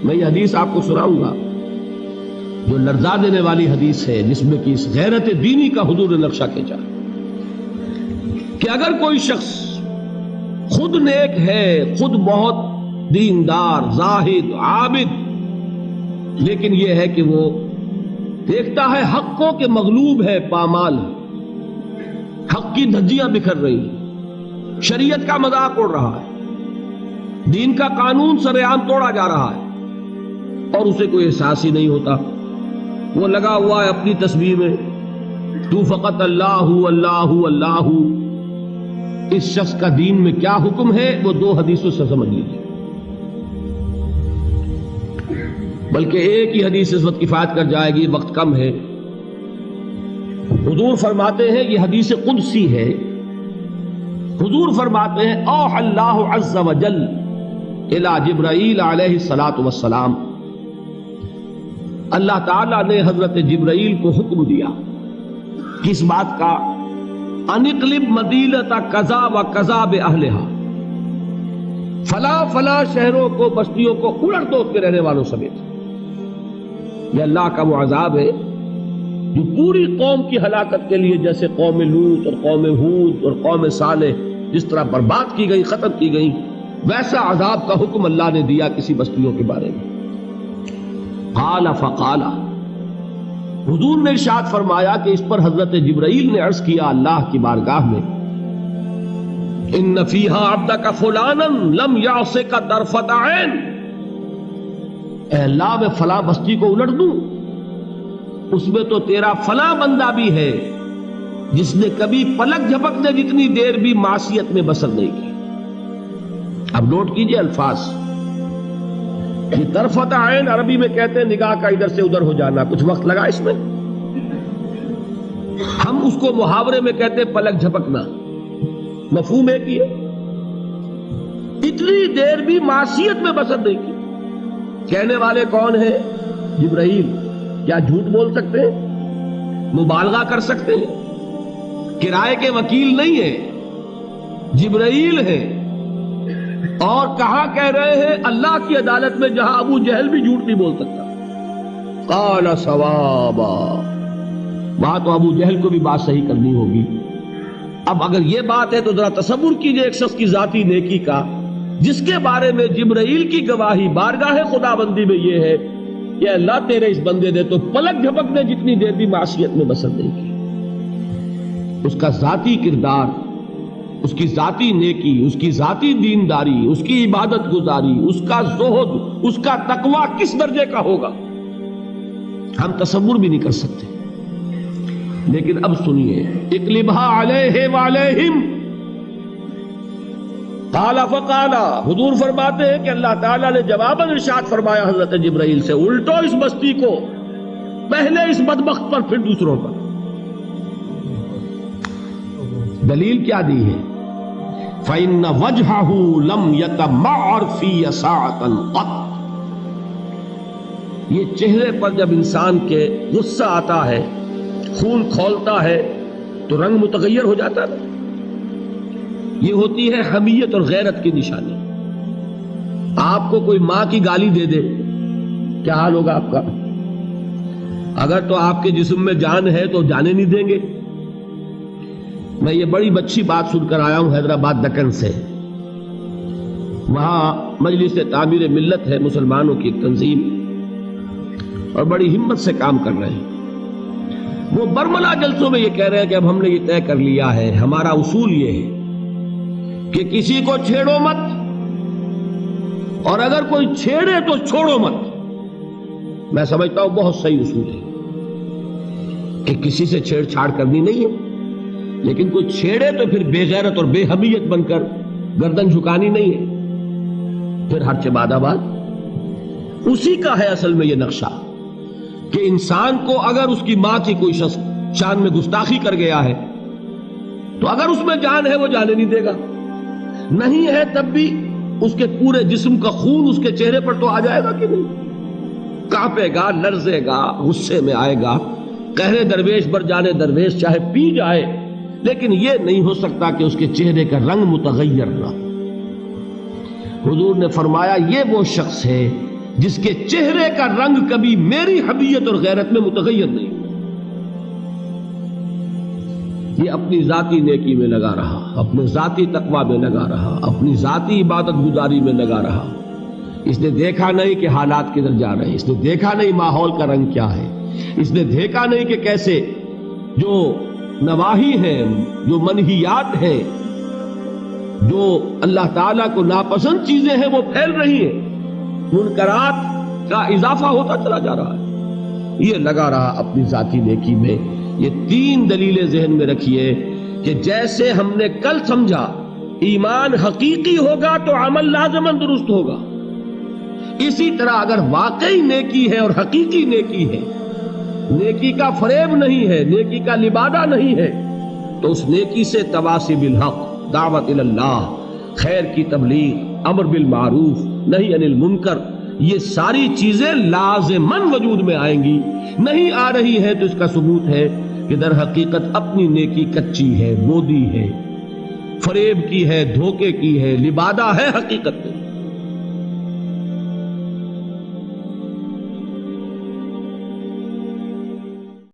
میں یہ حدیث آپ کو سناؤں گا جو لرزا دینے والی حدیث ہے، جس میں کہ اس غیرت دینی کا حضور نے نقشہ کھینچا کہ اگر کوئی شخص خود نیک ہے، خود بہت دیندار، زاہد، عابد، لیکن یہ ہے کہ وہ دیکھتا ہے حقوں کے مغلوب ہے، پامال ہے، حق کی دھجیاں بکھر رہی ہیں، شریعت کا مذاق اڑ رہا ہے، دین کا قانون سر عام توڑا جا رہا ہے، اور اسے کوئی احساس ہی نہیں ہوتا، وہ لگا ہوا ہے اپنی تصویر میں، تو فقط اللہ اللہ اللہ۔ اس شخص کا دین میں کیا حکم ہے وہ دو حدیثوں سے سمجھ لیجیے، بلکہ ایک ہی حدیث اس وقت کفایت کر جائے گی، وقت کم ہے۔ حضور فرماتے ہیں، یہ حدیث قدسی ہے، حضور فرماتے ہیں اوحى اللہ عز وجل الی جبرائیل علیہ الصلاۃ والسلام، اللہ تعالیٰ نے حضرت جبرائیل کو حکم دیا کس بات کا؟ ان اقلب مدینۃ کذا و کذا باہلھا، فلاں فلاں شہروں کو، بستیوں کو الٹ دو اس کے رہنے والوں سمیت۔ یہ اللہ کا وہ عذاب ہے جو پوری قوم کی ہلاکت کے لیے، جیسے قوم لوط اور قوم ہود اور قوم صالح جس طرح برباد کی گئی، ختم کی گئی، ویسا عذاب کا حکم اللہ نے دیا کسی بستیوں کے بارے میں۔ قال فقال، حضور نے ارشاد فرمایا کہ اس پر حضرت جبرائیل نے عرض کیا اللہ کی بارگاہ میں، ان فیہا عبدک فلانا لم یعصک طرفۃ عین، اے اللہ میں فلاں بستی کو الٹ دوں، اس میں تو تیرا فلاں بندہ بھی ہے جس نے کبھی پلک جھپکنے جتنی دیر بھی معصیت میں بسر نہیں کی۔ اب نوٹ کیجئے الفاظ، یہ طرفۃ عین عربی میں کہتے ہیں نگاہ کا ادھر سے ادھر ہو جانا، کچھ وقت لگا اس میں، ہم اس کو محاورے میں کہتے ہیں پلک جھپکنا، مفہوم ہے کہ اتنی دیر بھی معصیت میں بسر نہیں کی۔ کہنے والے کون ہیں؟ جبرائیل۔ کیا جھوٹ بول سکتے ہیں؟ مبالغہ کر سکتے ہیں؟ کرائے کے وکیل نہیں ہیں، جبرائیل ہیں، اور کہاں کہہ رہے ہیں؟ اللہ کی عدالت میں، جہاں ابو جہل بھی جھوٹ نہیں بول سکتا۔ قال صوابا، وہاں تو ابو جہل کو بھی بات صحیح کرنی ہوگی۔ اب اگر یہ بات ہے تو ذرا تصور کیجئے ایک شخص کی ذاتی نیکی کا، جس کے بارے میں جبرائیل کی گواہی بارگاہ خداوندی میں یہ ہے کہ اللہ تیرے اس بندے نے تو پلک جھپکنے جتنی دیر بھی معصیت میں بسر نہیں کی۔ اس کا ذاتی کردار، اس کی ذاتی نیکی، اس کی ذاتی دینداری، اس کی عبادت گزاری، اس کا زہد، اس کا تقوی کس درجے کا ہوگا ہم تصور بھی نہیں کر سکتے۔ لیکن اب سنیے، اقلبھا علیہ وعلیہم، قال فقال، حضور فرماتے ہیں کہ اللہ تعالیٰ نے جواباً ارشاد فرمایا حضرت جبرائیل سے، الٹو اس بستی کو، پہلے اس بدبخت پر پھر دوسروں پر۔ دلیل کیا دی ہے؟ فَإِنَّ وَجْهَهُ لَمْ يَتَمَعَّرْ فِيَّ سَاعَةً قَطْ، یہ چہرے پر جب انسان کے غصہ آتا ہے، خون کھولتا ہے تو رنگ متغیر ہو جاتا ہے، یہ ہوتی ہے حمیت اور غیرت کی نشانی۔ آپ کو کوئی ماں کی گالی دے دے، کیا حال ہوگا آپ کا؟ اگر تو آپ کے جسم میں جان ہے تو جانے نہیں دیں گے۔ میں یہ بڑی اچھی بات سن کر آیا ہوں حیدرآباد دکن سے، وہاں مجلس تعمیر ملت ہے، مسلمانوں کی ایک تنظیم، اور بڑی ہمت سے کام کر رہے ہیں۔ وہ برملا جلسوں میں یہ کہہ رہے ہیں کہ اب ہم نے یہ طے کر لیا ہے، ہمارا اصول یہ ہے کہ کسی کو چھیڑو مت، اور اگر کوئی چھیڑے تو چھوڑو مت۔ میں سمجھتا ہوں بہت صحیح اصول ہے کہ کسی سے چھیڑ چھاڑ کرنی نہیں ہے، لیکن کوئی چھیڑے تو پھر بے غیرت اور بے حمیت بن کر گردن جھکانی نہیں ہے، پھر ہر بعد آباد۔ اسی کا ہے اصل میں یہ نقشہ کہ انسان کو اگر اس کی ماں کی کوئی شخص شان میں گستاخی کر گیا ہے تو اگر اس میں جان ہے وہ جانے نہیں دے گا، نہیں ہے تب بھی اس کے پورے جسم کا خون اس کے چہرے پر تو آ جائے گا کہ نہیں، کانپے گا، لرزے گا، غصے میں آئے گا، قہر درویش بر جانے درویش چاہے پی جائے، لیکن یہ نہیں ہو سکتا کہ اس کے چہرے کا رنگ متغیر نہ۔ حضور نے فرمایا یہ وہ شخص ہے جس کے چہرے کا رنگ کبھی میری حمیت اور غیرت میں متغیر نہیں، یہ اپنی ذاتی نیکی میں لگا رہا، اپنے ذاتی تقوی میں لگا رہا، اپنی ذاتی عبادت گزاری میں لگا رہا۔ اس نے دیکھا نہیں کہ حالات کدھر جا رہے ہیں، اس نے دیکھا نہیں ماحول کا رنگ کیا ہے، اس نے دیکھا نہیں کہ کیسے جو نواہی ہیں، جو منہیات ہیں، جو اللہ تعالیٰ کو ناپسند چیزیں ہیں وہ پھیل رہی ہیں، منکرات کا اضافہ ہوتا چلا جا رہا ہے، یہ لگا رہا اپنی ذاتی نیکی میں۔ یہ تین دلیلیں ذہن میں رکھیے کہ جیسے ہم نے کل سمجھا ایمان حقیقی ہوگا تو عمل لازماً درست ہوگا، اسی طرح اگر واقعی نیکی ہے اور حقیقی نیکی ہے، نیکی کا فریب نہیں ہے، نیکی کا لبادہ نہیں ہے، تو اس نیکی سے تواصی بالحق، دعوت اللہ، خیر کی تبلیغ، امر بالمعروف، نہی عن المنکر، یہ ساری چیزیں لازماً وجود میں آئیں گی۔ نہیں آ رہی ہے تو اس کا ثبوت ہے کہ در حقیقت اپنی نیکی کچی ہے، بودی ہے، فریب کی ہے، دھوکے کی ہے، لبادہ ہے حقیقت میں۔